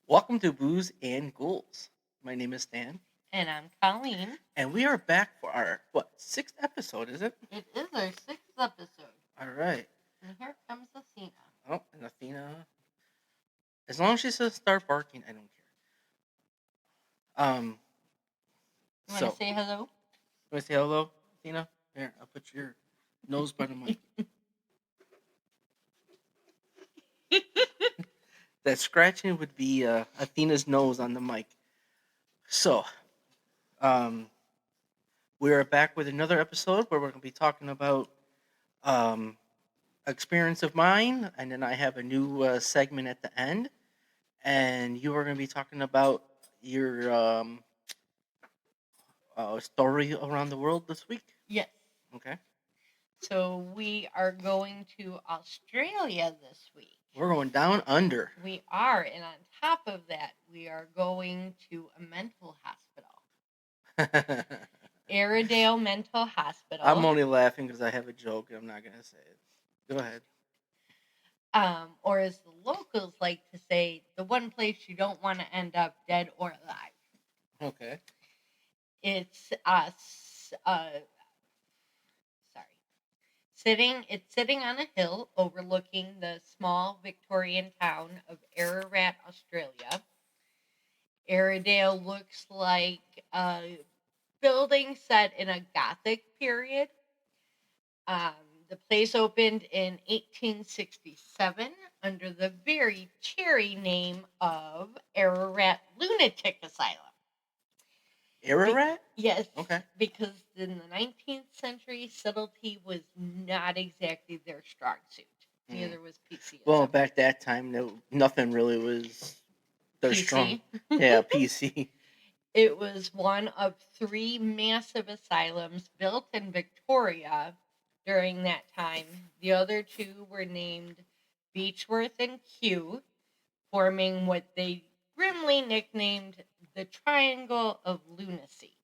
Welcome to Booze and Ghouls. My name is Stan, And I'm Colleen. and we are back for our sixth episode? Is it? It is our sixth episode. All right. And here comes Athena. Oh, and Athena. As long as she says start barking, I don't care. You want to say hello? You want to say hello, Athena? Here, I'll put your nose by the mic. That scratching would be Athena's nose on the mic. So, we are back with another episode where we're going to be talking about um, experience of mine, and then I have a new segment at the end, and you are going to be talking about your story around the world this week. Yes. Okay. So we are going to Australia this week. We're going down under. We are, and on top of that, we are going to a mental hospital. Aradale Mental Hospital. I'm only laughing because I have a joke. I'm not going to say it. Go ahead. Or as the locals like to say, the one place you don't want to end up dead or alive. Okay. It's sitting on a hill overlooking the small Victorian town of Ararat, Australia. Aradale looks like a building set in a Gothic period. The place opened in 1867 under the very cheery name of Ararat Lunatic Asylum. Ararat? Yes. Okay. Because in the 19th century, subtlety was not exactly their strong suit. Neither was PC. Well, back that time, nothing really was their PC. strong. Yeah, PC. It was one of 3 massive asylums built in Victoria during that time. The other 2 were named Beechworth and Kew, forming what they grimly nicknamed the Triangle of Lunacy.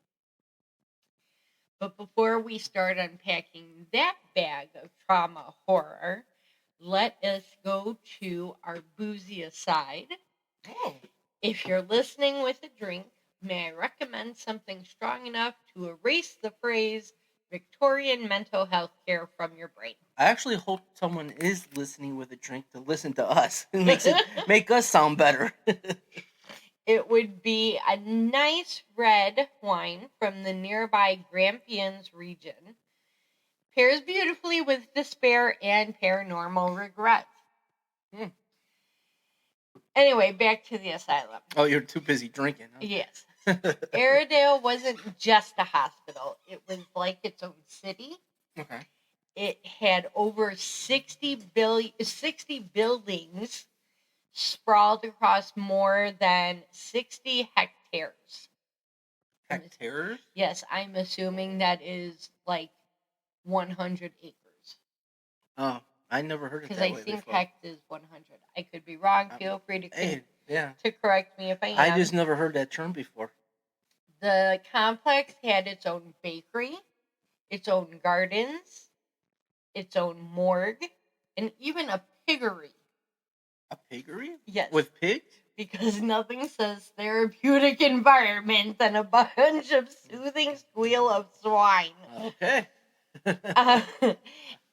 But before we start unpacking that bag of trauma horror, let us go to our Boozy Aside. Oh. If you're listening with a drink, may I recommend something strong enough to erase the phrase Victorian mental health care from your brain? I actually hope someone is listening with a drink to listen to us. It make us sound better. It would be a nice red wine from the nearby Grampians region. Pairs beautifully with despair and paranormal regret. Anyway, back to the asylum. Oh, you're too busy drinking. Huh? Yes. Aradale wasn't just a hospital. It was like its own city. Okay. It had over 60 buildings sprawled across more than 60 hectares. Hectares? Yes, I'm assuming that is like 100 acres. Oh, I never heard it that way before. Because I think hect is 100. I could be wrong. Feel free to correct me if I am. I just never heard that term before. The complex had its own bakery, its own gardens, its own morgue, and even a piggery. A piggery? Yes. With pigs? Because nothing says therapeutic environment than a bunch of soothing squeal of swine. Okay.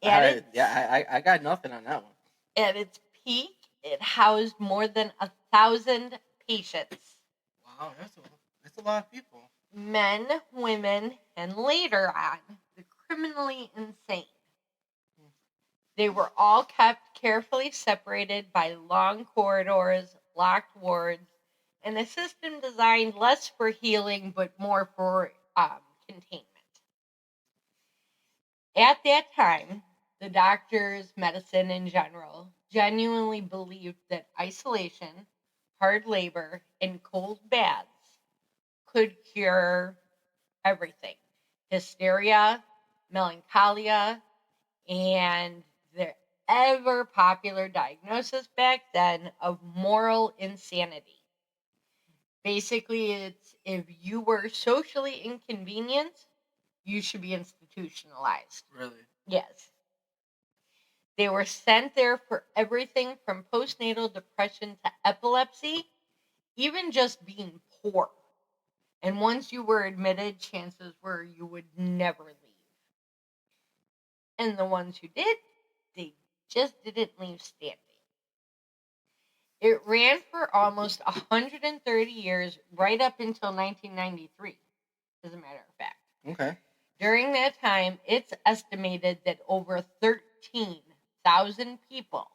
I got nothing on that one. At its peak, it housed more than 1,000 patients. Wow, that's a lot of people. Men, women, and later on, the criminally insane. They were all kept carefully separated by long corridors, locked wards, and a system designed less for healing but more for containment. At that time, the doctors, medicine in general, genuinely believed that isolation, hard labor, and cold baths could cure everything. Hysteria, melancholia, and the ever popular diagnosis back then of moral insanity. Basically, it's if you were socially inconvenienced, you should be institutionalized. Really? Yes. They were sent there for everything from postnatal depression to epilepsy even just being poor. And once you were admitted, chances were you would never leave. And the ones who did, they just didn't leave standing. It ran for almost 130 years, right up until 1993, as a matter of fact. Okay. During that time, it's estimated that over 13,000 people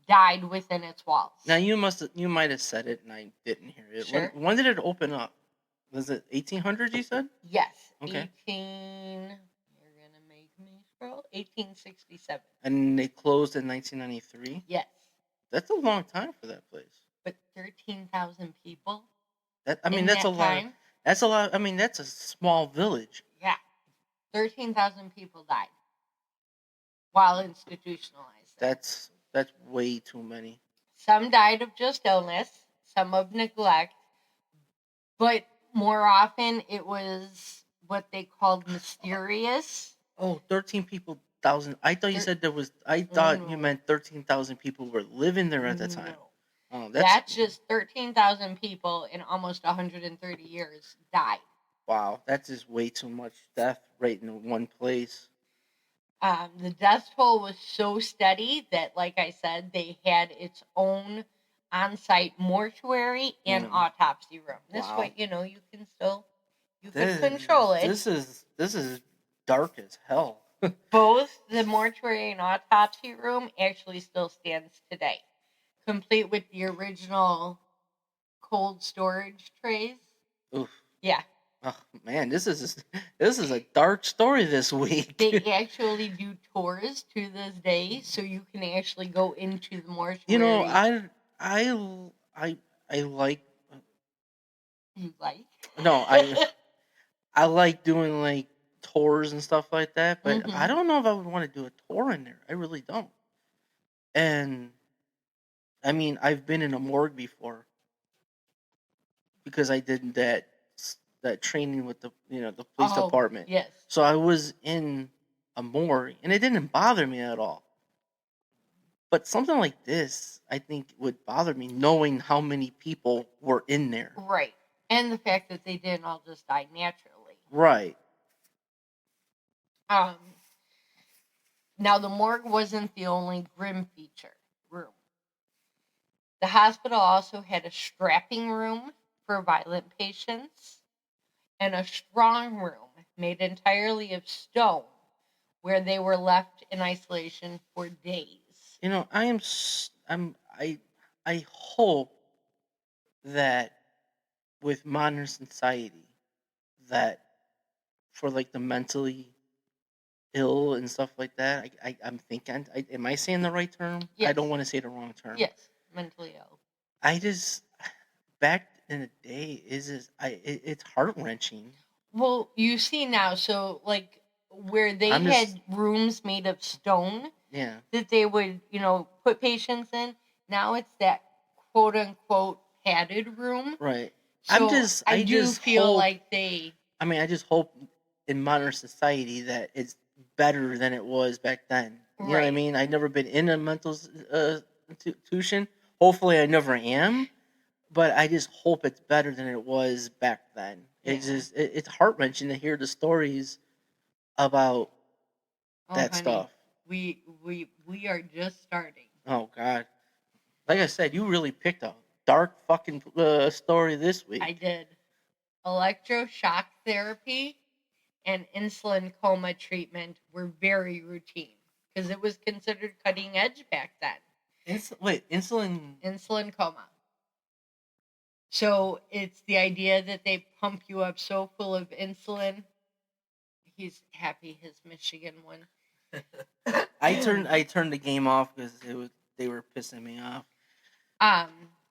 died within its walls. Now you might have said it and I didn't hear it. Sure. When did it open up? Was it 1800s? You said? Yes. Okay. You're gonna make me scroll. 1867. And they closed in 1993. Yes. That's a long time for that place. But 13,000 people. That's a lot. Time, That's a lot. I mean, that's a small village. Yeah. 13,000 people died while institutionalized. That's way too many. Some died of just illness, some of neglect, but more often it was what they called mysterious. Oh, 13 people, 1,000. I thought you said there was. I thought you meant 13,000 people were living there at the time. No. Oh, that's just 13,000 people in almost 130 years died. Wow, that's just way too much death right in one place. The death toll was so steady that, like I said, they had its own on-site mortuary and autopsy room. This way, you can still can control it. This is dark as hell. Both the mortuary and autopsy room actually still stands today, complete with the original cold storage trays. Oof. Yeah. Oh man, this is a dark story this week. They actually do tours to this day, so you can actually go into the mortuary. I like. You like? No, I like doing like tours and stuff like that, but I don't know if I would want to do a tour in there. I really don't. And I mean, I've been in a morgue before because I did that training with the police department. Yes. So I was in a morgue and it didn't bother me at all. But something like this, I think, would bother me knowing how many people were in there. Right. And the fact that they didn't all just die naturally. Right. Now, the morgue wasn't the only grim feature room. The hospital also had a strapping room for violent patients and a strong room made entirely of stone where they were left in isolation for days. I hope that with modern society that for like the mentally ill and stuff like that, I'm thinking, am I saying the right term? Yes. I don't want to say the wrong term. Yes, mentally ill. I just, back in the day, it's heart-wrenching. Well, you see now, so like where they had rooms made of stone that they would, put patients in, now it's that quote-unquote padded room. Right. So I just feel like they... I mean, I just hope in modern society that it's better than it was back then. You know what I mean? I've never been in a mental institution. Hopefully I never am. But I just hope it's better than it was back then. It's heart-wrenching to hear the stories about that stuff. We are just starting. Oh, God. Like I said, you really picked a dark fucking story this week. I did. Electroshock therapy and insulin coma treatment were very routine because it was considered cutting edge back then. Insulin? Insulin coma. So it's the idea that they pump you up so full of insulin. He's happy his Michigan won. I turned the game off because they were pissing me off.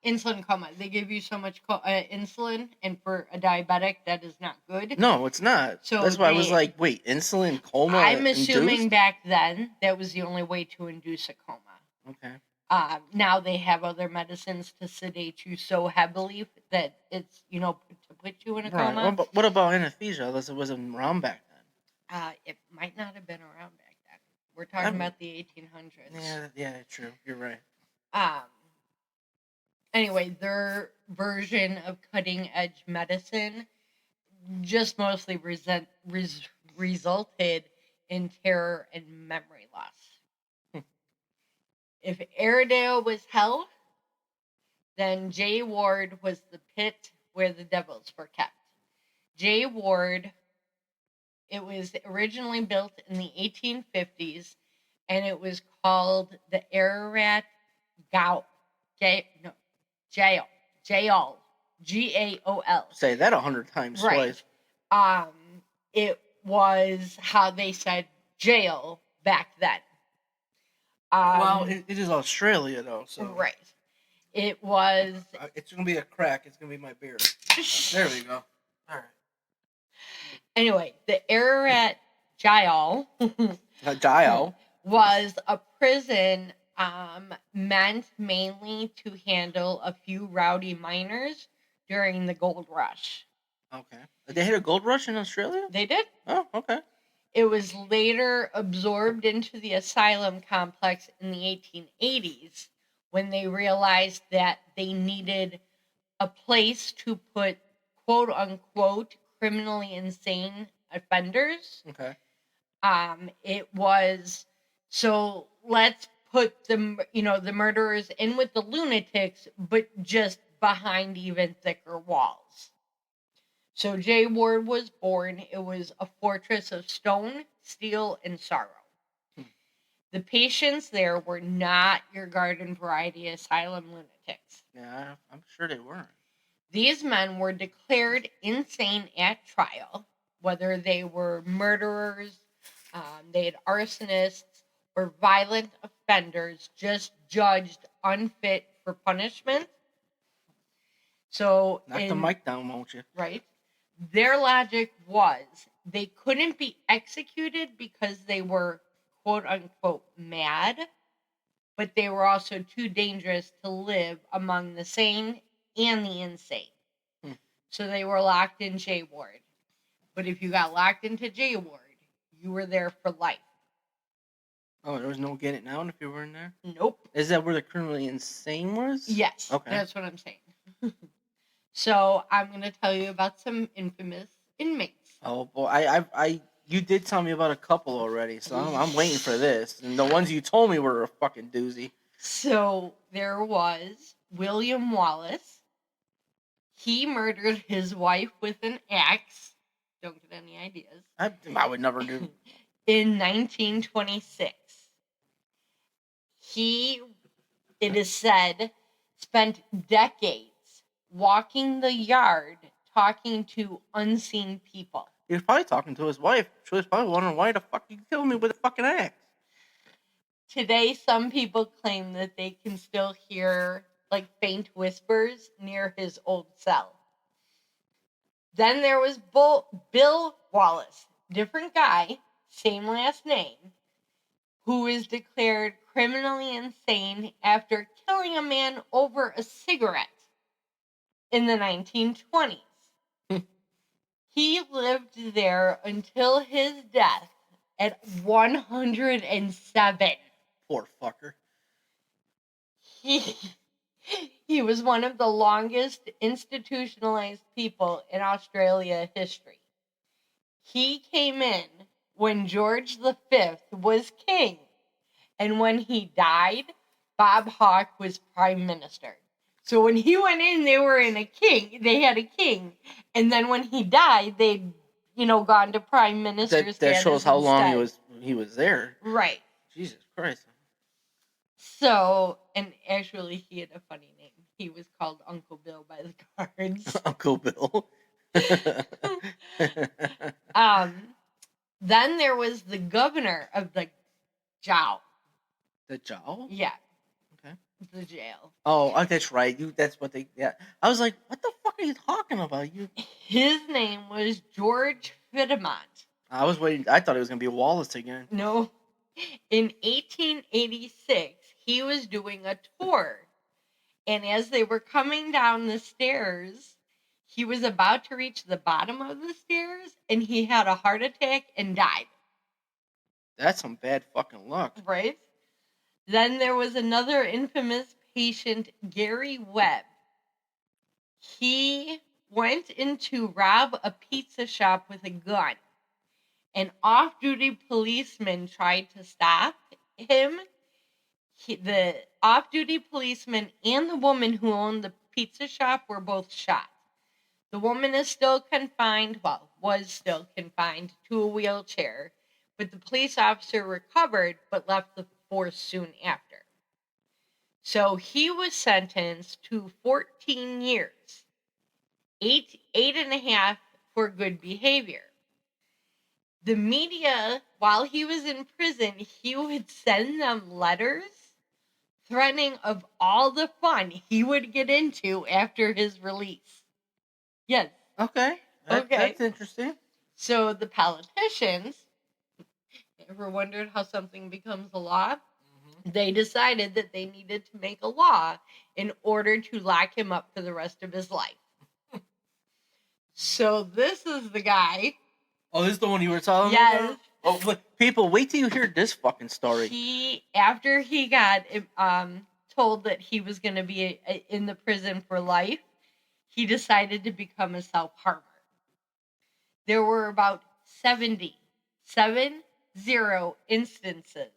Insulin coma. They give you so much insulin, and for a diabetic, that is not good. No, it's not. So that's why I was like, wait, insulin coma? I'm assuming back then that was the only way to induce a coma. Okay. Now they have other medicines to sedate you so heavily that it's, to put you in a coma. Well, but what about anesthesia? Unless it wasn't around back then. It might not have been around back then. We're talking about the 1800s. Yeah, true. You're right. Anyway, their version of cutting edge medicine just mostly resulted in terror and memory loss. If Aradale was hell, then J Ward was the pit where the devils were kept. J Ward, it was originally built in the 1850s, and it was called the Ararat Jail. Gaol. Gaol. Say that 100 times Right. twice. It was how they said jail back then. Well, it is Australia, though, so... Right. It was... It's going to be a crack. It's going to be my beer. There we go. All right. Anyway, the Ararat Jail... Jail? ...was a prison meant mainly to handle a few rowdy miners during the gold rush. Okay. They had a gold rush in Australia? They did. Oh, okay. It was later absorbed into the asylum complex in the 1880s when they realized that they needed a place to put quote-unquote criminally insane offenders. Okay. It was, so let's put the murderers in with the lunatics, but just behind even thicker walls. So J Ward was born. It was a fortress of stone, steel, and sorrow. The patients there were not your garden variety asylum lunatics. Yeah, I'm sure they weren't. These men were declared insane at trial, whether they were murderers, they had arsonists, or violent offenders, just judged unfit for punishment. So knock the mic down, won't you? Right. Their logic was they couldn't be executed because they were quote-unquote mad, but they were also too dangerous to live among the sane and the insane. So they were locked in J Ward. But if you got locked into J Ward, you were there for life. Oh, there was no getting out if you were in there? Nope. Is that where the criminally insane was? Yes. Okay. That's what I'm saying. So I'm going to tell you about some infamous inmates. Oh, boy. You did tell me about a couple already, so I'm waiting for this. And the ones you told me were a fucking doozy. So there was William Wallace. He murdered his wife with an axe. Don't get any ideas. I would never do. In 1926. He, it is said, spent decades walking the yard talking to unseen people. He was probably talking to his wife. She was probably wondering why the fuck you killed me with a fucking axe. Today, some people claim that they can still hear like faint whispers near his old cell. Then there was Bill Wallace, different guy, same last name, who is declared criminally insane after killing a man over a cigarette in the 1920s. He lived there until his death at 107. Poor fucker. He was one of the longest institutionalized people in Australia history. He came in when George V was king, and when he died, Bob Hawke was prime minister. So when he went in, they had a king, and then when he died, they'd gone to prime minister. That shows how long he was there. Right. Jesus Christ. So, and actually, he had a funny name. He was called Uncle Bill by the guards. Uncle Bill. Then there was the governor of the jail. The jail? Yeah. Okay. The jail. Oh, that's right. That's what they. Yeah. I was like, what the fuck are you talking about? His name was George Fiddamont. I was waiting. I thought it was gonna be Wallace again. No. In 1886, he was doing a tour, and as they were coming down the stairs, he was about to reach the bottom of the stairs, and he had a heart attack and died. That's some bad fucking luck. Right? Then there was another infamous patient Gary Webb. He went in to rob a pizza shop with a gun. An off-duty policeman tried to stop him. The off-duty policeman and the woman who owned the pizza shop were both shot. The woman is still confined, was still confined to a wheelchair, but the police officer recovered but left the force soon after. So he was sentenced to 14 years, eight and a half for good behavior. The media, while he was in prison, he would send them letters threatening of all the fun he would get into after his release. Yes. Okay. That's interesting. So the politicians, ever wondered how something becomes a law? They decided that they needed to make a law in order to lock him up for the rest of his life. So this is the guy. Oh, this is the one you were telling me about? Oh, but people, wait till you hear this fucking story. After he got told that he was going to be in the prison for life, he decided to become a self-harmer. There were about 70 instances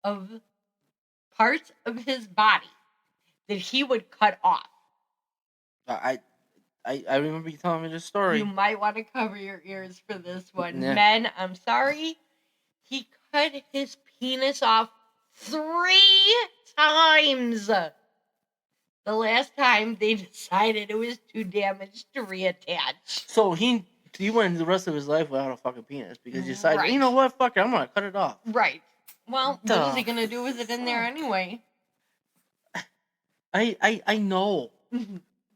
of parts of his body that he would cut off. I remember you telling me this story. You might want to cover your ears for this one. Yeah. Men, I'm sorry. He cut his penis off 3 times. The last time they decided it was too damaged to reattach. So he went the rest of his life without a fucking penis because he decided, you know what, fuck it, I'm gonna cut it off. Right. Well, what is he gonna do with it in there anyway? I know,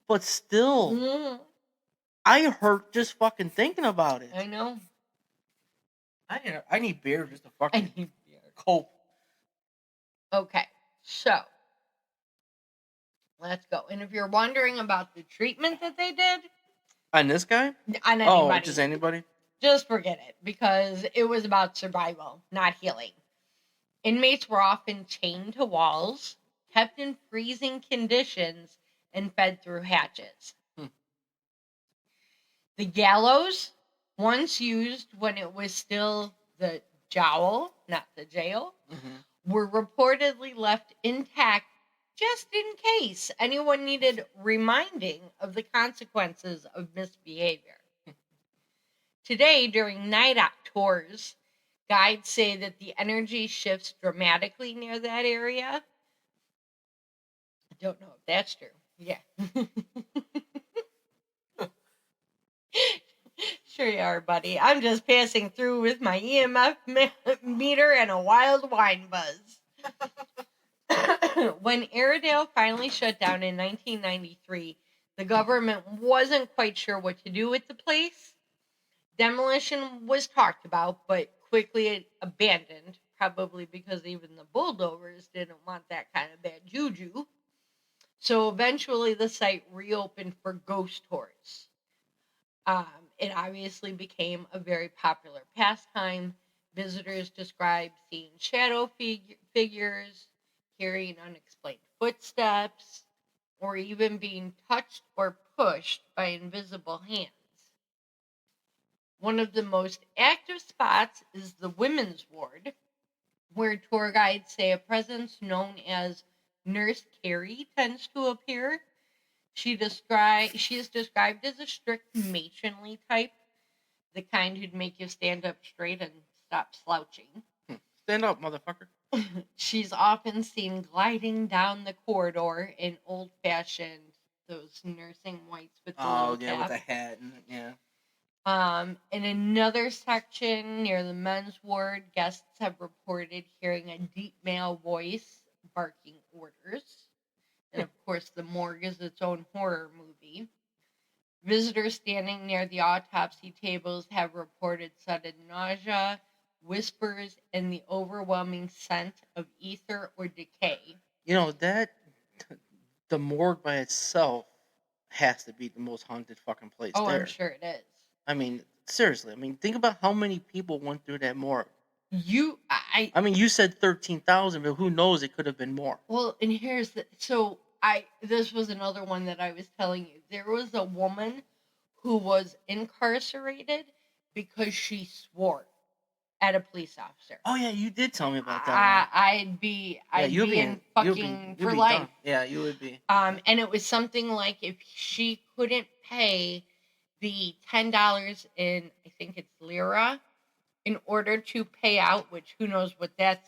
but still, I hurt just fucking thinking about it. I know. I need beer just to fucking cope. Okay, so let's go. And if you're wondering about the treatment that they did on this guy, on anybody, oh, just anybody, just forget it because it was about survival, not healing. Inmates were often chained to walls, kept in freezing conditions, and fed through hatches. The gallows, once used when it was still the jowl, not the jail, were reportedly left intact just in case anyone needed reminding of the consequences of misbehavior. Today, during night tours, guides say that the energy shifts dramatically near that area. I don't know if that's true. Yeah. Sure you are, buddy. I'm just passing through with my EMF meter and a wild wine buzz. When Aradale finally shut down in 1993, the government wasn't quite sure what to do with the place. Demolition was talked about, but quickly abandoned, probably because even the bulldozers didn't want that kind of bad juju. So eventually the site reopened for ghost tours. It obviously became a very popular pastime. Visitors described seeing shadow figures, hearing unexplained footsteps, or even being touched or pushed by invisible hands. One of the most active spots is the women's ward, where tour guides say a presence known as Nurse Carrie tends to appear. She is described as a strict matronly type, the kind who'd make you stand up straight and stop slouching. Stand up, motherfucker. She's often seen gliding down the corridor in old-fashioned, those nursing whites with the little cap. With the hat, and In another section near the men's ward, guests have reported hearing a deep male voice barking orders. And of course, the morgue is its own horror movie. Visitors standing near the autopsy tables have reported sudden nausea, whispers, and the overwhelming scent of ether or decay. You know, the morgue by itself has to be the most haunted fucking place there. I'm sure it is. I mean, seriously. I mean, think about how many people went through that morgue. I mean, you said 13,000, but who knows? It could have been more. Well, and here's this was another one that I was telling you. There was a woman who was incarcerated because she swore at a police officer. Oh yeah, you did tell me about that one. I'd be in fucking for life. Done. Yeah, you would be. And it was something like if she couldn't pay the $10 in, I think it's lira, in order to pay out, which who knows what that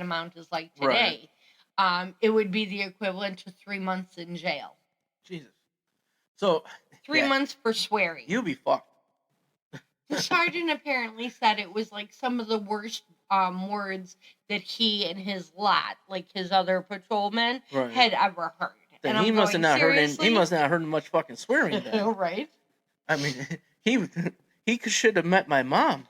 amount is like today. Right. It would be the equivalent to 3 months in jail. Jesus. So 3 months for swearing. You'll be fucked. The sergeant apparently said it was like some of the worst words that he and his lot, like his other patrolmen, had ever heard. Then and he must have not heard. He must not have heard much fucking swearing. Then. Right. I mean, he should have met my mom.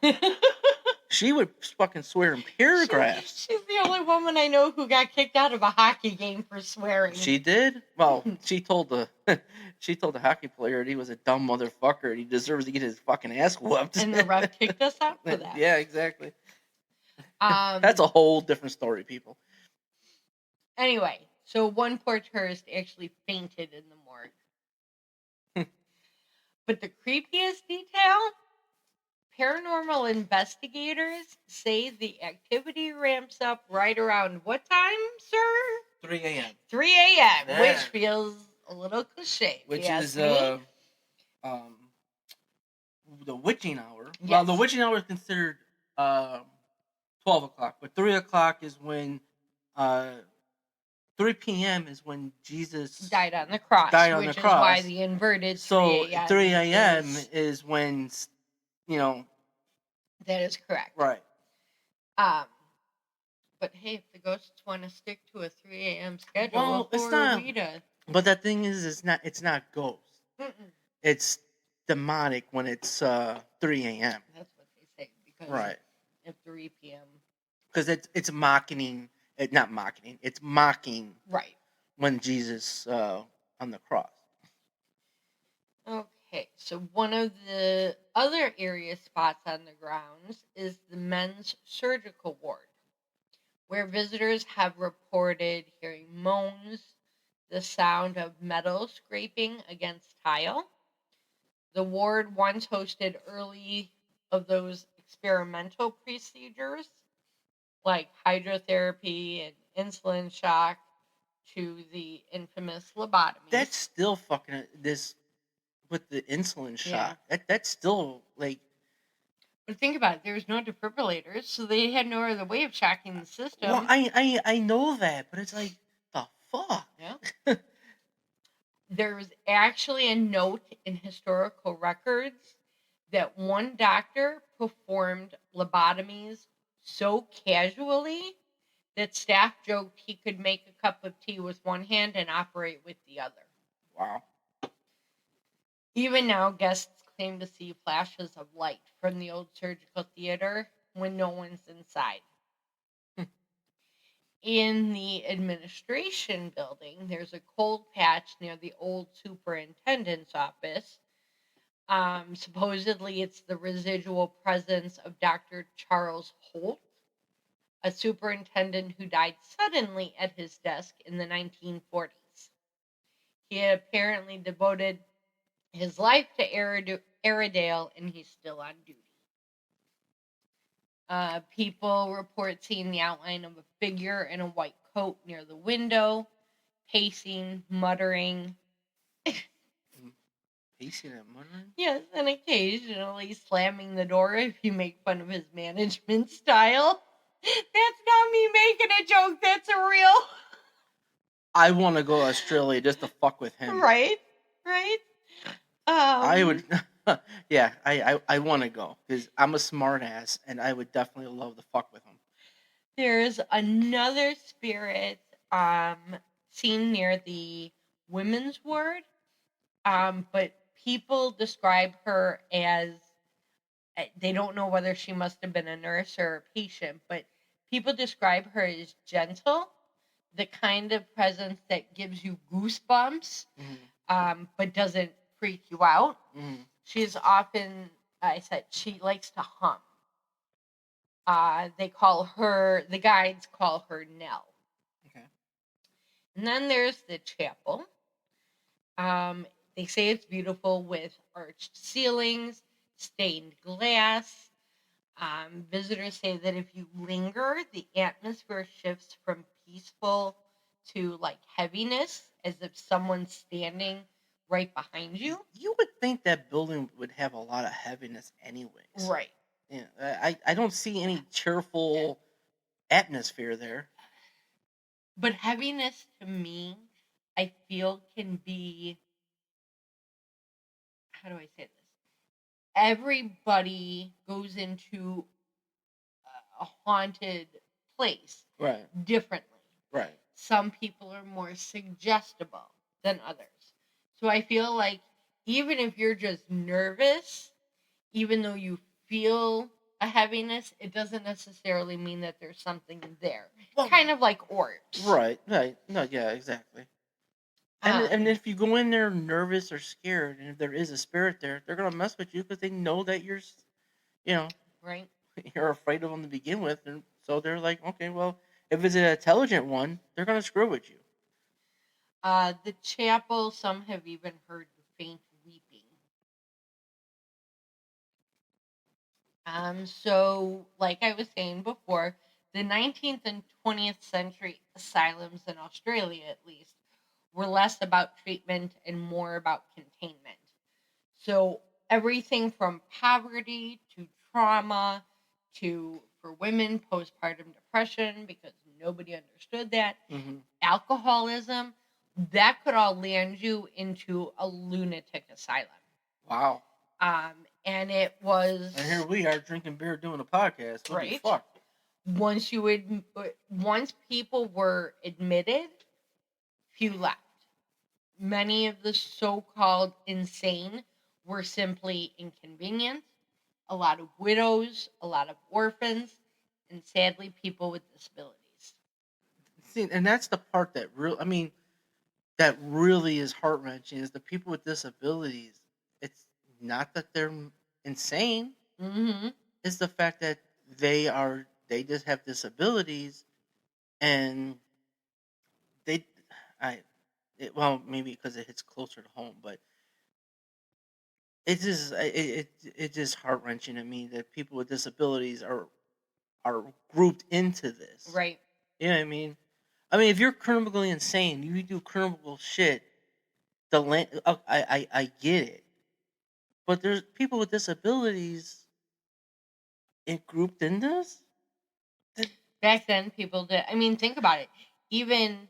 She would fucking swear in paragraphs. She's the only woman I know who got kicked out of a hockey game for swearing. She did? Well, she told the hockey player that he was a dumb motherfucker and he deserves to get his fucking ass whooped. And the ref kicked us out for that. Yeah, exactly. That's a whole different story, people. Anyway, so one poor tourist actually fainted in the morgue. But the creepiest detail? Paranormal investigators say the activity ramps up right around what time, sir? 3 a.m. 3 a.m., yeah. Which feels a little cliche. Which is the witching hour. Yes. Well, the witching hour is considered 12 o'clock, but 3 o'clock is when 3 p.m. is when Jesus died on the cross. Which is why the inverted 3 a.m. 3 a.m. is when, you know. That is correct. Right. But hey, if the ghosts want to stick to a 3 a.m. schedule, well, it's not. But the thing is, it's not ghosts. Mm-mm. It's demonic when it's 3 a.m. That's what they say. Because at 3 p.m. Because it's mocking. Not mocking. It's mocking. Right. When Jesus on the cross. Okay, so one of the other area spots on the grounds is the men's surgical ward, where visitors have reported hearing moans, the sound of metal scraping against tile. The ward once hosted early of those experimental procedures, like hydrotherapy and insulin shock, to the infamous lobotomy. That's still fucking this with the insulin shock. Yeah. That's still like. But think about it. There was no defibrillators, so they had no other way of shocking the system. Well, I know that, but it's like the fuck. Yeah. There's actually a note in historical records that one doctor performed lobotomies so casually that staff joked he could make a cup of tea with one hand and operate with the other. Wow. Even now, guests claim to see flashes of light from the old surgical theater when no one's inside. In the administration building, there's a cold patch near the old superintendent's office. Supposedly, it's the residual presence of Dr. Charles Holt, a superintendent who died suddenly at his desk in the 1940s. He had apparently devoted his life to Aradale, and he's still on duty. People report seeing the outline of a figure in a white coat near the window, pacing, muttering. Pacing and muttering? Yes, and occasionally slamming the door if you make fun of his management style. That's not me making a joke, that's a real. I want to go to Australia just to fuck with him. Right? I would, yeah, I want to go because I'm a smart ass and I would definitely love to fuck with him. There's another spirit seen near the women's ward, but people describe her as, they don't know whether she must have been a nurse or a patient, but people describe her as gentle, the kind of presence that gives you goosebumps, but doesn't freak you out. She's often, she likes to hum. The guides call her Nell. Okay. And then there's the chapel. They say it's beautiful with arched ceilings, stained glass. Visitors say that if you linger, the atmosphere shifts from peaceful to like heaviness, as if someone's standing right behind you. You would think that building would have a lot of heaviness anyways. Right. Yeah, I don't see any cheerful atmosphere there. But heaviness to me, I feel can be, how do I say this? Everybody goes into a haunted place Right. differently. Right. Some people are more suggestible than others. So I feel like even if you're just nervous, even though you feel a heaviness, it doesn't necessarily mean that there's something there. Well, kind of like orbs. Right. No, yeah, exactly. And if you go in there nervous or scared, and if there is a spirit there, they're gonna mess with you because they know that right. you're afraid of them to begin with, and so they're like, okay, well, if it's an intelligent one, they're gonna screw with you. The chapel, some have even heard faint weeping. So, like I was saying before, the 19th and 20th century asylums in Australia, at least, were less about treatment and more about containment. So, everything from poverty to trauma to, for women, postpartum depression, because nobody understood that, alcoholism, that could all land you into a lunatic asylum. Wow. And it was. And here we are drinking beer, doing a podcast. What the fuck? Once people were admitted, few left. Many of the so-called insane were simply inconvenienced. A lot of widows, a lot of orphans, and sadly, people with disabilities. See, and that's the part that that really is heart wrenching is the people with disabilities. It's not that they're insane. It's the fact that they just have disabilities, and they, well, maybe because it hits closer to home, but it's just heart wrenching to me that people with disabilities are grouped into this. Right. You know what I mean? I mean, if you're criminally insane, you do criminal shit. I get it, but there's people with disabilities grouped in this. Back then, people did. I mean, think about it. Even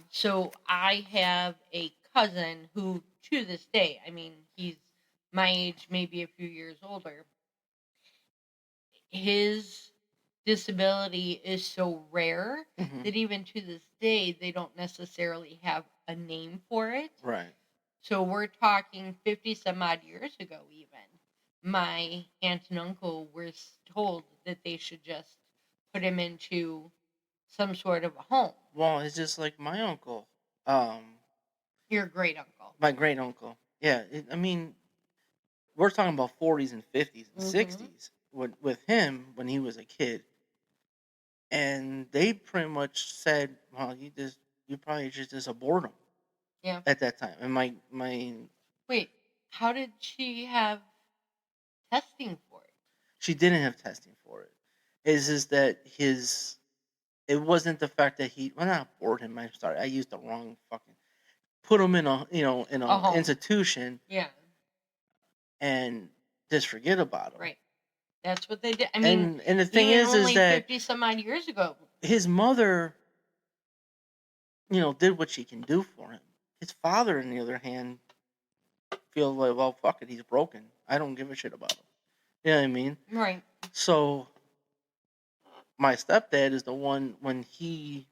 so, I have a cousin who, to this day, I mean, he's my age, maybe a few years older. His disability is so rare that even to this day, they don't necessarily have a name for it. Right. So we're talking 50 some odd years ago, even. My aunt and uncle were told that they should just put him into some sort of a home. Well, it's just like my uncle. Your great uncle. My great uncle. Yeah, I mean, we're talking about 40s and 50s and 60s with him when he was a kid. And they pretty much said, well, you probably just abort him. Yeah. At that time. And my Wait, how did she have testing for it? She didn't have testing for it. Is that it wasn't the fact that not abort him, I'm sorry, I used the wrong fucking put him in a institution. Yeah. And just forget about him. Right. That's what they did. I mean, and the thing is that 50 some odd years ago, his mother, did what she can do for him. His father, on the other hand, feels like, well, fuck it, he's broken. I don't give a shit about him. You know what I mean? Right. So my stepdad is the one when he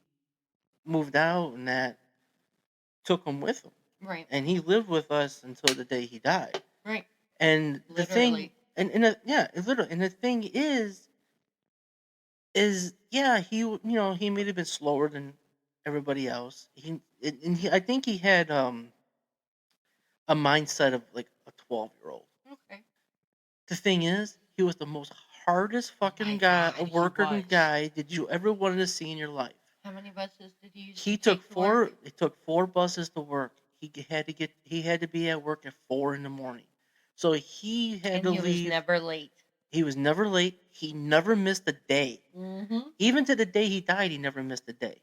moved out and that took him with him. Right. And he lived with us until the day he died. Right. And the literally. thing, it's literally. And the thing is yeah, he may have been slower than everybody else. I think he had a mindset of like a 12-year-old. Okay. The thing is, he was the most hardest Oh fucking my guy, God, he working was. guy did you ever want to see in your life? How many buses did he used He to took take to work? It took 4 buses to work. He had to be at work at 4 in the morning. So he had And to he was leave. never late. He was never late. He never missed a day. Mm-hmm. Even to the day he died, he never missed a day.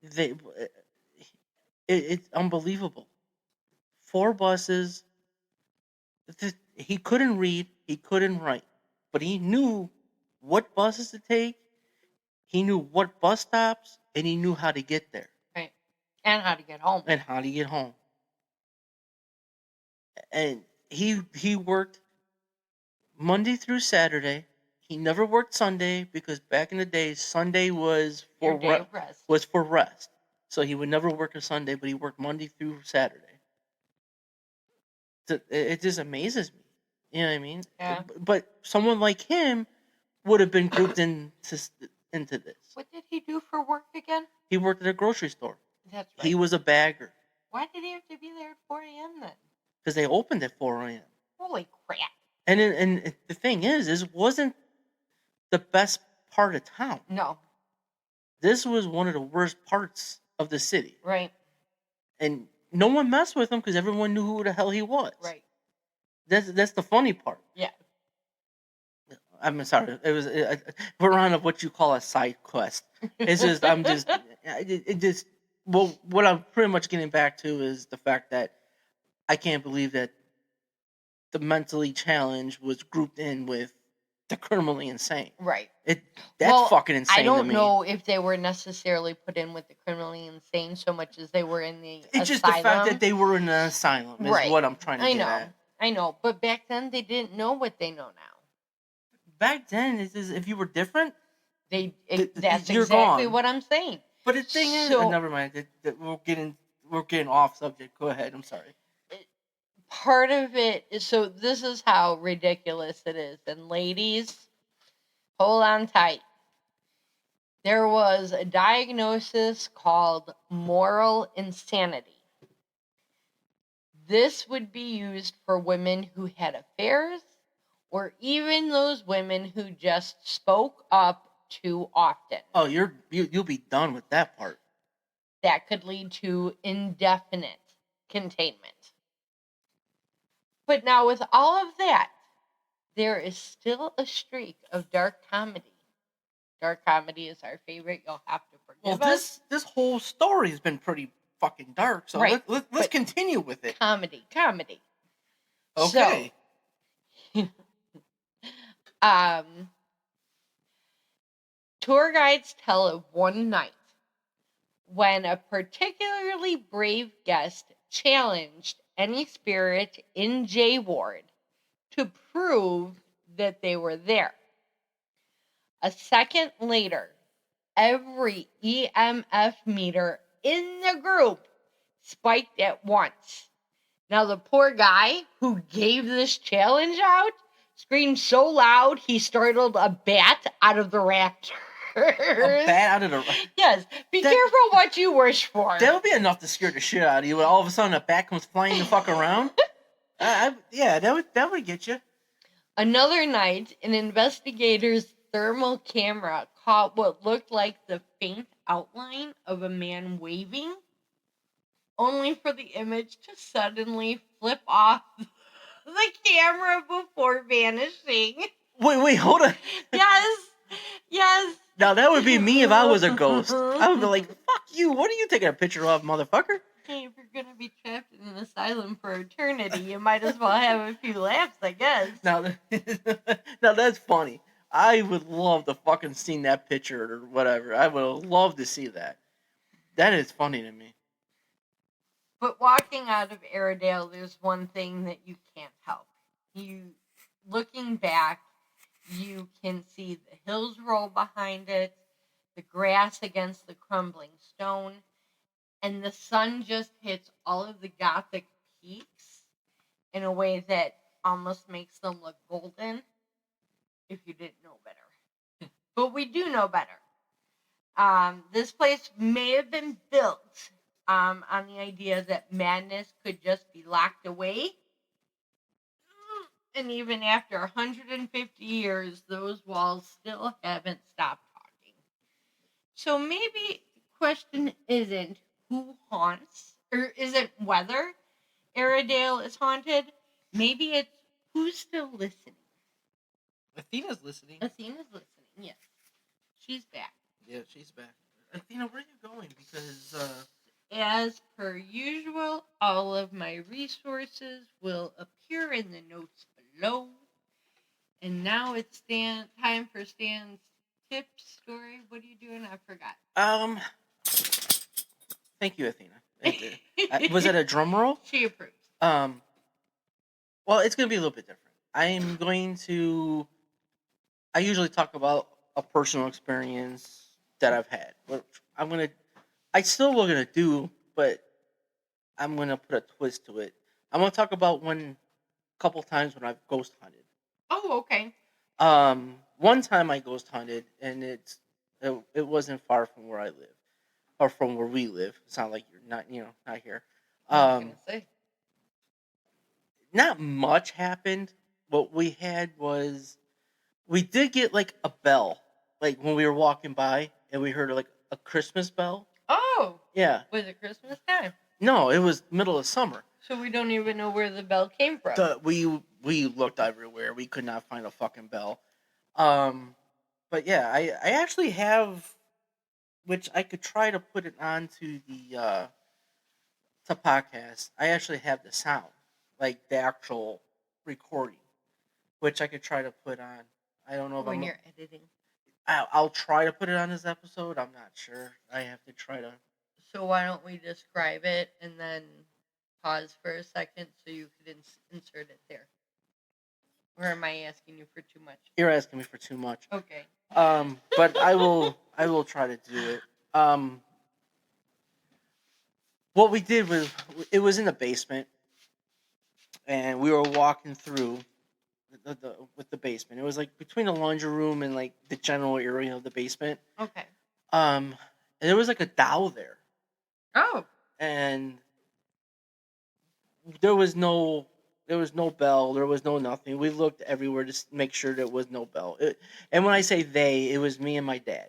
They, it's unbelievable. 4 buses. He couldn't read. He couldn't write, but he knew what buses to take. He knew what bus stops, and he knew how to get there Right. And how to get home. and how to get home. And he worked Monday through Saturday. He never worked Sunday because back in the day, Sunday was Your day of rest. was for rest. So he would never work a Sunday, but he worked Monday through Saturday. It just amazes me. You know what I mean? Yeah. But someone like him would have been grouped into this. What did he do for work again? He worked at a grocery store. That's right. He was a bagger. Why did he have to be there at 4 a.m. then? Because they opened at 4 a.m. Holy crap. And the thing is, this wasn't the best part of town. No. This was one of the worst parts of the city. Right. And no one messed with him because everyone knew who the hell he was. Right. That's the funny part. Yeah. I'm sorry. We're on what you call a side quest. It's just what I'm pretty much getting back to is the fact that I can't believe that the mentally challenged was grouped in with the criminally insane. Right. That's fucking insane. I don't to me. know if they were necessarily put in with the criminally insane so much as they were in the It's asylum. just the fact that they were in an asylum is Right. what I'm trying to get at. I know. But back then they didn't know what they know now. Back then, it's just, if you were different, That's you're exactly gone. what I'm saying. But the thing is, never mind. We're getting off subject. Go ahead. I'm sorry. Part of it is, so this is how ridiculous it is. And ladies, hold on tight. There was a diagnosis called moral insanity. This would be used for women who had affairs, or even those women who just spoke up too often. Oh, you'll be done with that part. That could lead to indefinite containment. But now with all of that, there is still a streak of dark comedy. Dark comedy is our favorite. You'll have to forgive us. This whole story has been pretty fucking dark. So Right. let's continue with it. Comedy. Okay. So, tour guides tell of one night when a particularly brave guest challenged any spirit in J Ward to prove that they were there. A second later, every EMF meter in the group spiked at once. Now, the poor guy who gave this challenge out screamed so loud he startled a bat out of the rafters. A bat out of the rafters? Yes. Be careful what you wish for. That would be enough to scare the shit out of you when all of a sudden a bat comes flying the fuck around. Yeah, that would get you. Another night, an investigator's thermal camera caught what looked like the faint outline of a man waving, only for the image to suddenly flip off the camera before vanishing. Wait, hold on. Yes. Now that would be me if I was a ghost. I would be like, fuck you, what are you taking a picture of, motherfucker? Hey, if you're gonna be trapped in an asylum for eternity, you might as well have a few laughs, I guess. Now that's funny. I would love to fucking see that picture or whatever. I would love to see that. That is funny to me. But walking out of Aradale, there's one thing that you can't help. Looking back, you can see the hills roll behind it, the grass against the crumbling stone, and the sun just hits all of the Gothic peaks in a way that almost makes them look golden, if you didn't know better. But we do know better. This place may have been built on the idea that madness could just be locked away. And even after 150 years, those walls still haven't stopped talking. So maybe the question isn't who haunts, or isn't whether Aradale is haunted. Maybe it's who's still listening. Athena's listening. Athena's listening, yes. She's back. Yeah, she's back. Athena, where are you going? Because, as per usual, all of my resources will appear in the notes below. And now it's time for Stan's tip story. What are you doing? I forgot. Thank you, Athena. Was it a drum roll? She approves. Well, it's going to be a little bit different. I usually talk about a personal experience that I've had. Which I still will going to do, but I'm going to put a twist to it. I'm going to talk about couple times when I've ghost hunted. Oh, okay. One time I ghost hunted, and it wasn't far from where I live, or from where we live. It's not like you're not here. I was gonna say. Not much happened. What we had was, we did get like a bell, like when we were walking by, and we heard like a Christmas bell. Oh. Yeah. Was it Christmas time? No, it was middle of summer. So we don't even know where the bell came from. We looked everywhere. We could not find a fucking bell. But yeah, I actually have, which I could try to put it onto the to podcast. I actually have the sound, like the actual recording, which I could try to put on. I don't know if when you're editing. I'll try to put it on this episode. I'm not sure. I have to try to. So why don't we describe it and then pause for a second so you could insert it there? Or am I asking you for too much? You're asking me for too much. Okay. But I will try to do it. What we did was, it was in the basement, and we were walking through with the basement. It was like between the laundry room and like the general area of the basement. Okay. And there was like a doll there. Oh. And there was no bell. There was no nothing. We looked everywhere to make sure there was no bell. And when I say they, it was me and my dad.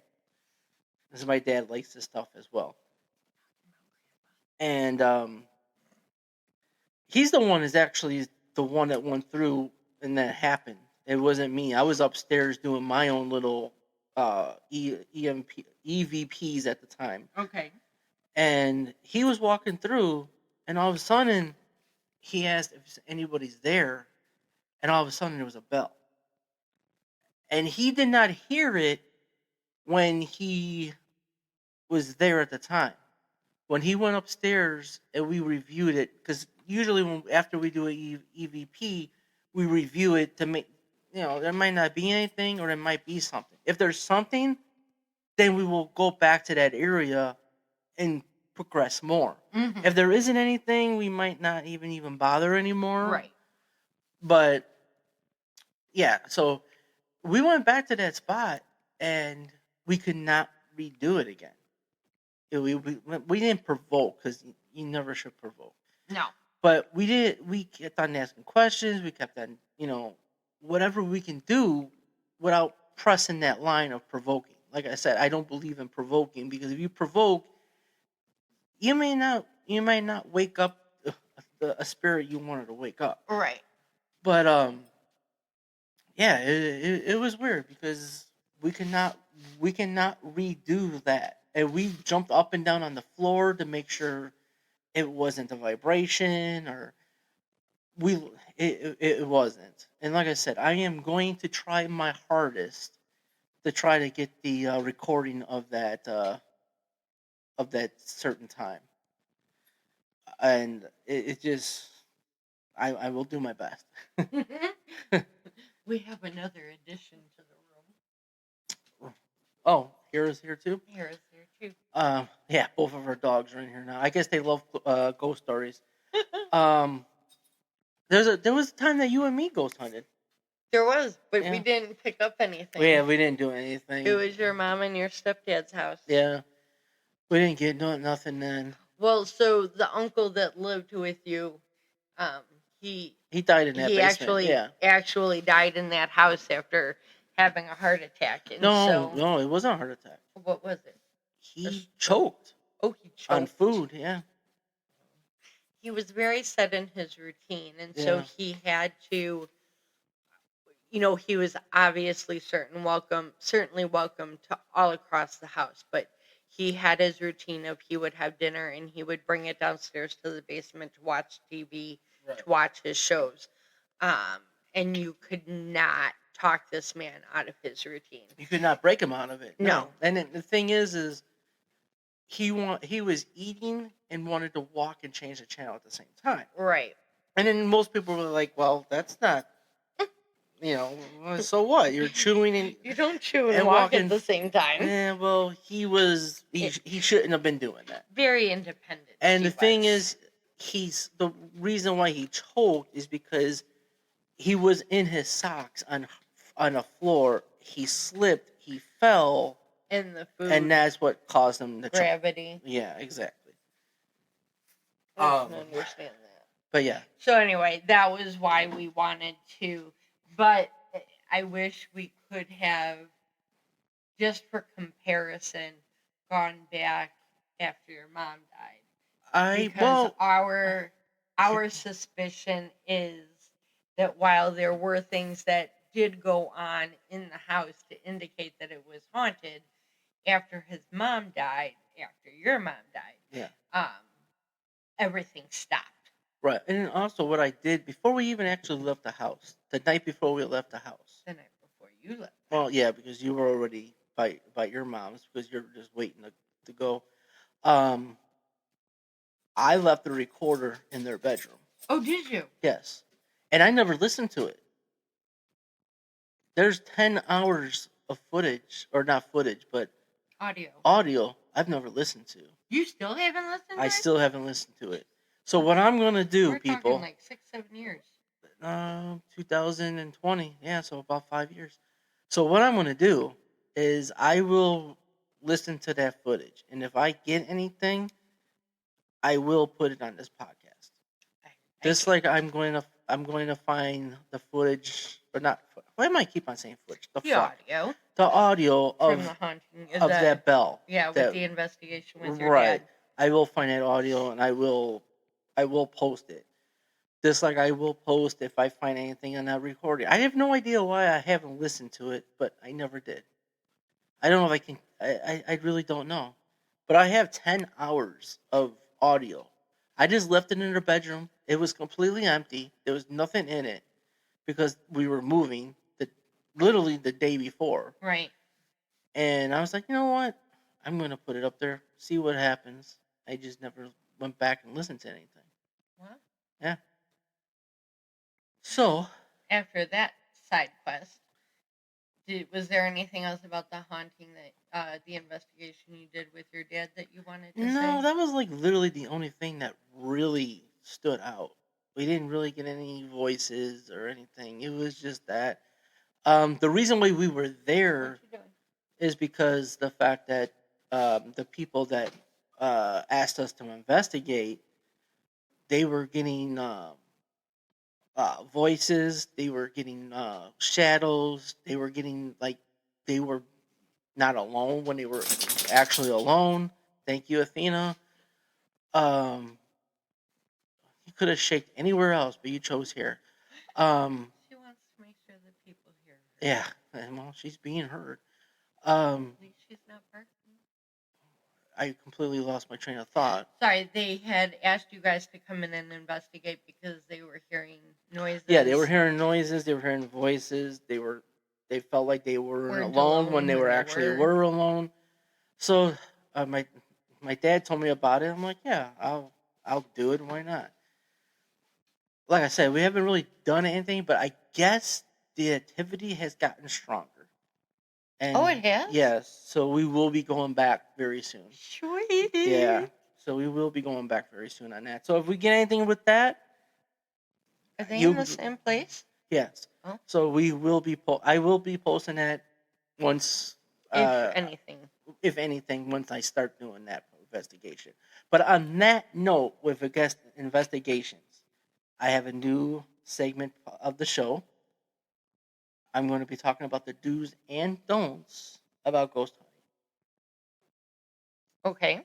Because my dad likes this stuff as well. And he's the one is actually the one that went through and that happened. It wasn't me. I was upstairs doing my own little EVPs at the time. Okay. And he was walking through, and all of a sudden, he asked if anybody's there, and all of a sudden there was a bell. And he did not hear it when he was there at the time. When he went upstairs and we reviewed it, because usually after we do an EVP, we review it to make, there might not be anything or there might be something. If there's something, then we will go back to that area and progress more. Mm-hmm. If there isn't anything, we might not even bother anymore. Right. But yeah, so we went back to that spot and we could not redo it again. We didn't provoke, because you never should provoke. No. But we did. We kept on asking questions. We kept on, whatever we can do without pressing that line of provoking. Like I said, I don't believe in provoking, because if you provoke, you might not wake up a spirit you wanted to wake up. Right. But yeah, it was weird, because we cannot redo that, and we jumped up and down on the floor to make sure it wasn't a vibration, or it wasn't. And like I said, I am going to try my hardest to try to get the recording of that certain time, and it just, I will do my best. We have another addition to the room. Oh, Hera's here too? Hera's here too. Yeah, both of our dogs are in here now. I guess they love ghost stories. There was a time that you and me ghost hunted. There was, but Yeah. we didn't pick up anything. Yeah, we didn't do anything. It was your mom and your stepdad's house. Yeah. We didn't get nothing then. Well, so the uncle that lived with you, he He died in that he basement. Yeah. actually died in that house after having a heart attack. And No, so, no, it wasn't a heart attack. what was it? He choked Oh, he on choked. food. Yeah. He was very set in his routine, and so Yeah. he had to, he was obviously certainly welcome to all across the house, but he had his routine of he would have dinner and he would bring it downstairs to the basement to watch TV, Right. to watch his shows. And you could not talk this man out of his routine. You could not break him out of it. No. And then the thing is he was eating and wanted to walk and change the channel at the same time. Right. And then most people were like, "Well, that's not, so what? You're chewing and You don't chew and and walk walking at the same time. Yeah, well, he shouldn't have been doing that. Very independent. And the thing was. is, the reason why he choked is because he was in his socks on a floor. He slipped, he fell, in the food, and that's what caused him to choke. gravity. Yeah, exactly. I can understand that. But yeah. So anyway, that was why we wanted to. But I wish we could have, just for comparison, gone back after your mom died. Because our suspicion is that while there were things that did go on in the house to indicate that it was haunted, after his mom died, after your mom died, everything stopped. Right. And then also what I did before we even actually left the house, the night before we left the house. The night before you left. Well, yeah, because you were already by your mom's, because you're just waiting to go. I left the recorder in their bedroom. Oh, did you? Yes. And I never listened to it. There's 10 hours of footage, or not footage, but audio I've never listened to. You still haven't listened to it? I still haven't listened to it. So what I'm going to do, We're people... talking like 6-7 years. 2020. Yeah, so about 5 years. So what I'm going to do is I will listen to that footage. And if I get anything, I will put it on this podcast. Just like I'm going to find the footage, or not. Why am I keep on saying footage? Audio. The audio from the haunting of that bell. Yeah, with the investigation with your dad. I will find that audio and I will post it. Just like I will post if I find anything on that recording. I have no idea why I haven't listened to it, but I never did. I don't know if I can. I really don't know. But I have 10 hours of audio. I just left it in her bedroom. It was completely empty. There was nothing in it because we were moving literally the day before. Right. And I was like, you know what? I'm going to put it up there, see what happens. I just never went back and listened to anything. What? Yeah. So, after that side quest, was there anything else about the haunting that the investigation you did with your dad that you wanted to say? No, that was like literally the only thing that really stood out. We didn't really get any voices or anything. It was just that. The reason why we were there is because the fact that the people that asked us to investigate, they were getting voices, they were getting shadows, they were getting they were not alone when they were actually alone. Thank you, Athena. You could have shaked anywhere else, but you chose here. She wants to make sure that people hear her. Yeah, and well, she's being heard. At least she's not barking. I completely lost my train of thought. Sorry, they had asked you guys to come in and investigate because they were hearing noises. Yeah, they were hearing noises. They were hearing voices. They felt like they weren't alone when they were actually were alone. So my dad told me about it. I'm like, yeah, I'll do it. Why not? Like I said, we haven't really done anything, but I guess the activity has gotten stronger. And it has? Yes. So we will be going back very soon. Sweet. Yeah. So we will be going back very soon on that. So if we get anything with that, are they in the same place? Yes. Oh. So we will be. I will be posting that once. If anything, once I start doing that investigation. But on that note, with investigations, I have a new segment of the show, I'm going to be talking about the do's and don'ts about ghost hunting. Okay.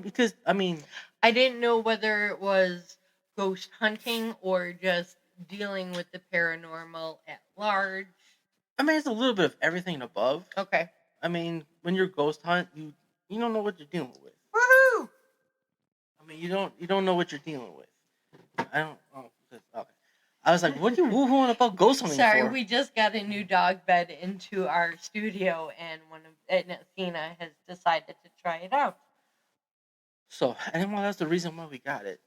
Because I didn't know whether it was ghost hunting or just dealing with the paranormal at large. it's a little bit of everything above. Okay. When you're ghost hunt, you don't know what you're dealing with. Woohoo! You don't know what you're dealing with. I don't. Oh, okay. I was like, what are you woohooing about ghost hunting Sorry, for? we just got a new dog bed into our studio, and Athena has decided to try it out. So, that's the reason why we got it.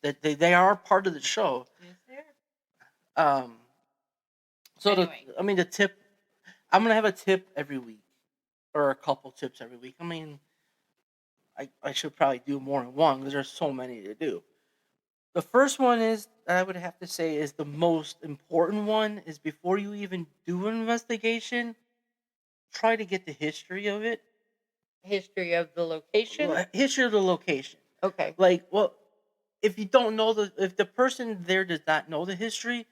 That they are part of the show. Is there? So Anyway. the tip. I'm gonna have a tip every week, or a couple tips every week. I should probably do more than one because there's so many to do. The first one is that I would have to say is the most important one is before you even do an investigation, try to get the history of it. History of the location? History of the location. Okay. If you don't know if the person there does not know the history,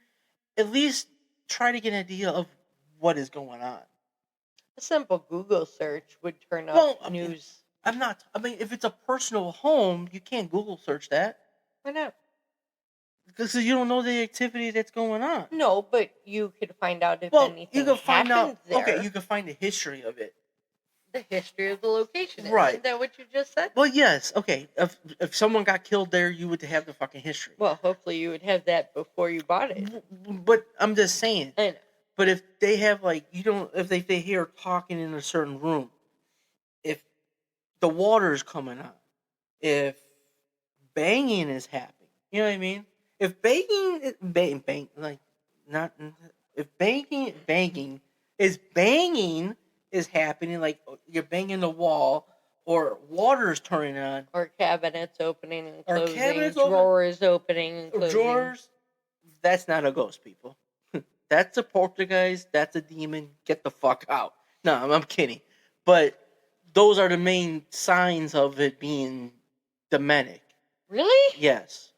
at least try to get an idea of what is going on. A simple Google search would turn up news. If it's a personal home, you can't Google search that. Why not? Because you don't know the activity that's going on. No, but you could find out if anything you can find out. there. Okay, you can find the history of it. The history of the location. Right. Isn't that what you just said? Well, yes. Okay. If someone got killed there, you would have the fucking history. Well, hopefully you would have that before you bought it. But I'm just saying. I know. But if they have if they hear talking in a certain room, if the water is coming on, if banging is happening, you know what I mean? If banging is banging is happening, like you're banging the wall, or water is turning on, or cabinets opening and or closing, drawers opening and closing. Drawers, that's not a ghost, people. That's a poltergeist. That's a demon. Get the fuck out. No, I'm kidding. But those are the main signs of it being demonic. Really? Yes.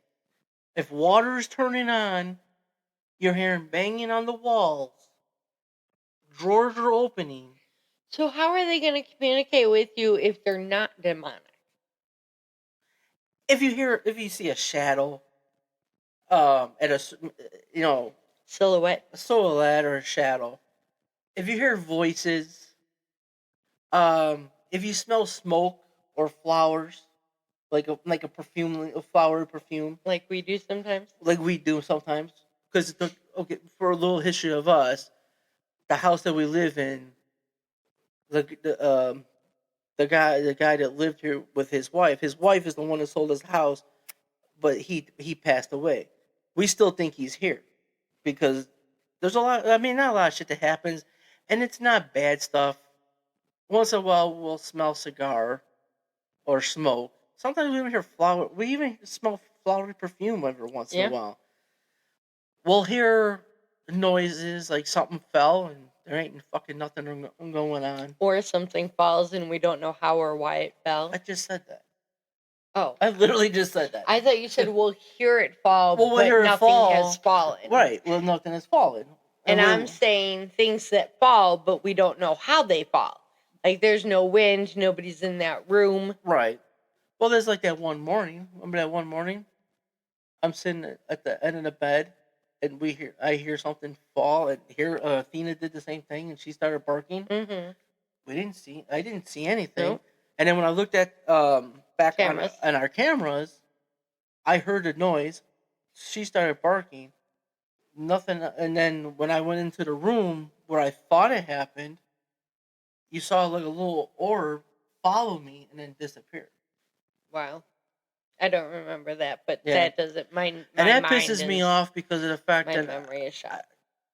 If water is turning on, you're hearing banging on the walls, drawers are opening. So how are they going to communicate with you if they're not demonic? If you see a shadow, at a silhouette, or a shadow, if you hear voices, if you smell smoke or flowers, like a perfume, a flowery perfume, like we do sometimes. Because for a little history of us, the house that we live in, the guy that lived here with his wife is the one that sold us the house, but he passed away. We still think he's here because there's not a lot of shit that happens, and it's not bad stuff. Once in a while, we'll smell cigar or smoke. Sometimes we even hear flower. We even smell flowery perfume every once in a while. We'll hear noises like something fell and there ain't fucking nothing going on. Or something falls and we don't know how or why it fell. I just said that. Oh. I literally just said that. I thought you said we'll hear it fall, but nothing has fallen. Right. Well, nothing has fallen. And I'm saying things that fall, but we don't know how they fall. Like there's no wind, nobody's in that room. Right. Well, there's like that one morning. Remember that one morning? I'm sitting at the end of the bed, and I hear something fall, and Athena did the same thing, and she started barking. Mm-hmm. I didn't see anything. Nope. And then when I looked at back on our cameras, I heard a noise. She started barking. Nothing. And then when I went into the room where I thought it happened, you saw like a little orb follow me and then disappear. Wow. I don't remember that, but that doesn't mind. And that pisses me off because of the fact that my memory is shot.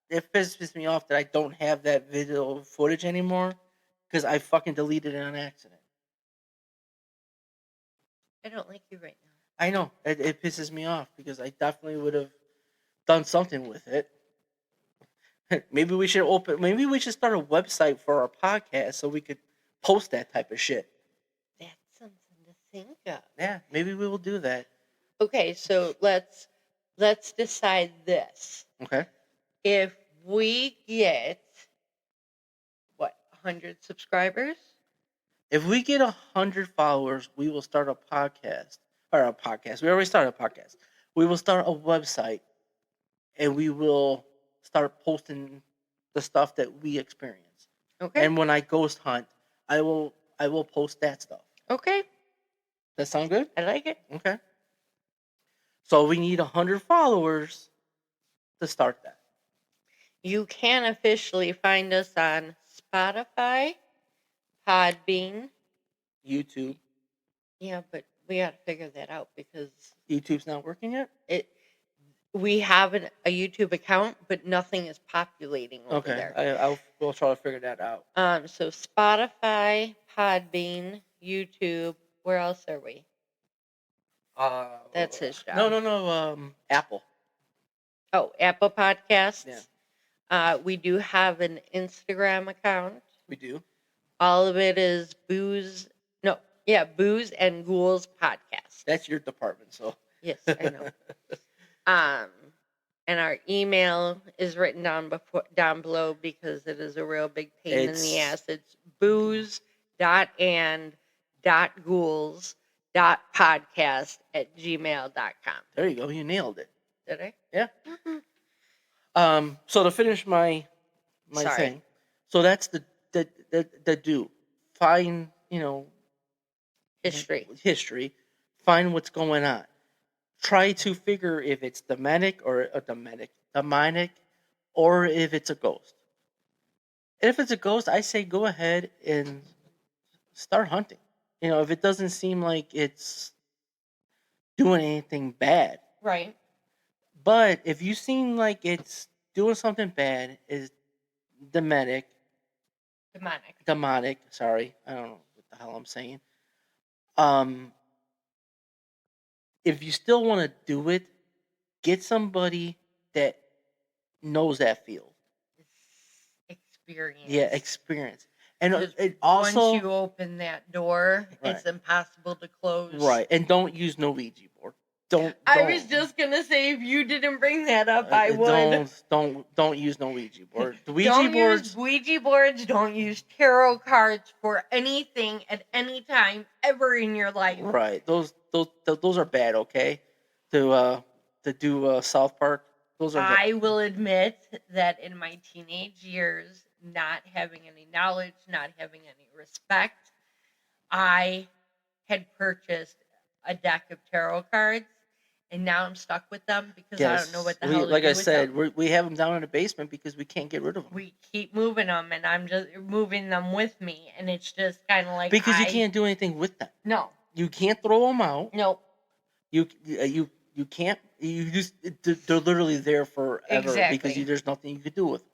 It pisses me off that I don't have that video footage anymore because I fucking deleted it on accident. I don't like you right now. I know. It pisses me off because I definitely would have done something with it. Maybe we should start a website for our podcast so we could post that type of shit. That's something to think of. Yeah, maybe we will do that. Okay, so let's let's decide this. Okay. If we get, 100 subscribers? If we get 100 followers, we will start a podcast. Or a podcast. We already started a podcast. We will start a website, and we will start posting the stuff that we experience. Okay. And when I ghost hunt, I will post that stuff. Okay. That sound good? I like it. Okay. So we need 100 followers to start that. You can officially find us on Spotify, Podbean. YouTube. Yeah, but we got to figure that out because YouTube's not working yet? we have a YouTube account, but nothing is populating over there. We'll try to figure that out. So Spotify, Podbean, YouTube. Where else are we? That's his job. No. Apple. Oh, Apple Podcasts. Yeah. We do have an Instagram account. We do. All of it is Booze and Ghouls podcast. That's your department, so. Yes, I know. And our email is written down below because it is a real big pain in the ass. It's booze.and.ghouls.podcast@gmail.com. There you go. You nailed it. Did I? Yeah. Mm-hmm. So to finish my thing, so that's the do. Find, history. Find what's going on. Try to figure if it's demonic, or if it's a ghost. And if it's a ghost, I say go ahead and start hunting. If it doesn't seem like it's doing anything bad. Right. But if you seem like it's doing something bad, is demonic. Sorry, I don't know what the hell I'm saying. If you still want to do it, get somebody that knows that field. Experience. Yeah, experience. And it also, once you open that door, right, it's impossible to close. Right, and don't use no Ouija board. Don't. I was just gonna say, if you didn't bring that up, I would. Don't use no Ouija board. The use Ouija boards. Don't use tarot cards for anything at any time ever in your life. Right. Those are bad. Okay. To do South Park. Those are. I will admit that in my teenage years, not having any knowledge, not having any respect, I had purchased a deck of tarot cards. And now I'm stuck with them because I don't know what the hell to do with them. Like I said, we have them down in the basement because we can't get rid of them. We keep moving them, and I'm just moving them with me, and it's just kind of like because you can't do anything with them. No, you can't throw them out. No, you can't. You just they're literally there forever because there's nothing you could do with them.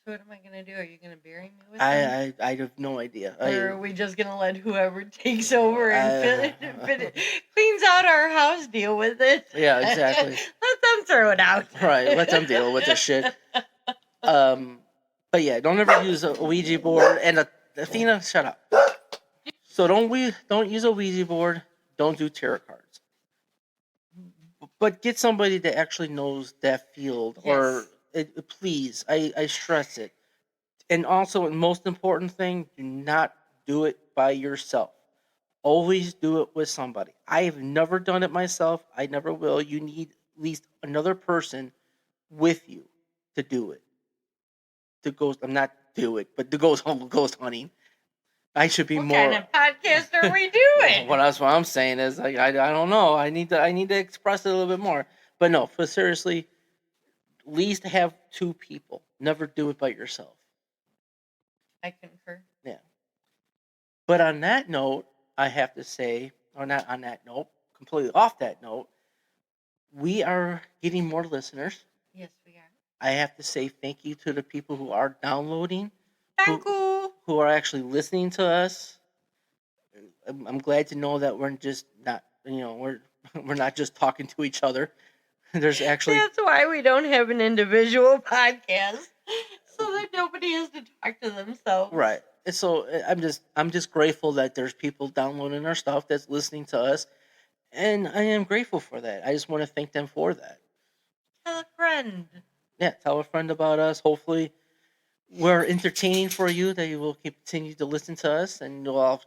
So what am I gonna do? Are you gonna bury me with them? I have no idea. Or are we just gonna let whoever takes over and cleans out our house deal with it? Yeah, exactly. Let them throw it out. Right, let them deal with the shit. But yeah, don't ever use a Ouija board. And Athena, shut up. So don't use a Ouija board. Don't do tarot cards. But get somebody that actually knows that field. Yes. Or please, I stress it. And also, the most important thing, do not do it by yourself. Always do it with somebody. I have never done it myself. I never will. You need at least another person with you to do it. To ghost hunting. I should be more. What kind of podcast are we doing? Well, that's what I'm saying is I don't know. I need to express it a little bit more. But no, for seriously, at least have two people. Never do it by yourself. I concur. Yeah. But on that note, I have to say, or not on that note, completely off that note, we are getting more listeners. Yes, we are. I have to say thank you to the people who are downloading. Thank you. Who are actually listening to us. I'm glad to know that we're just not, we're not just talking to each other. There's actually. That's why we don't have an individual podcast, so that nobody has to talk to themselves. Right. So I'm just grateful that there's people downloading our stuff that's listening to us, and I am grateful for that. I just want to thank them for that. friend. Yeah, tell a friend about us. Hopefully, we're entertaining for you, that you will continue to listen to us, and you'll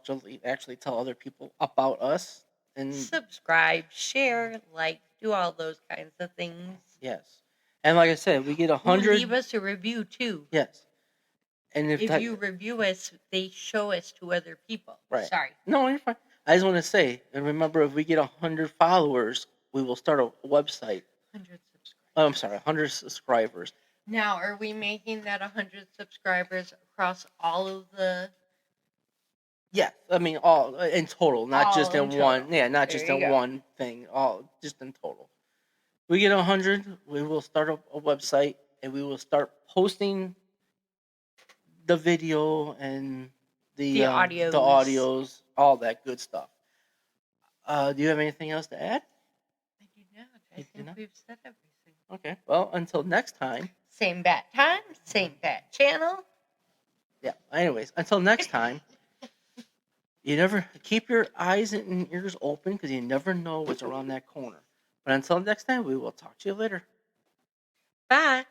actually tell other people about us. And Subscribe, share, like, do all those kinds of things. yes, and like I said, we get Ooh, 100. leave us a review too. Yes, and If you review us, they show us to other people. right, Sorry. no, you're fine. I just want to say, and remember, if we get 100 followers, we will start a website. 100 subscribers. Oh, I'm sorry, 100 subscribers. Now, are we making that 100 subscribers across all of the... Yeah, I mean all in total, not just All in in one. total. Yeah, not There just you in go. one thing. All just in total. We get 100, we will start a website, and we will start posting the video and The audios. the audios, all that good stuff. Do you have anything else to add? I do not. I You do think not? we've said everything. Okay. Well, until next time. Same bat time, same bat channel. Yeah. Anyways, until next time. You never keep your eyes and ears open, because you never know what's around that corner. But until next time, we will talk to you later. Bye.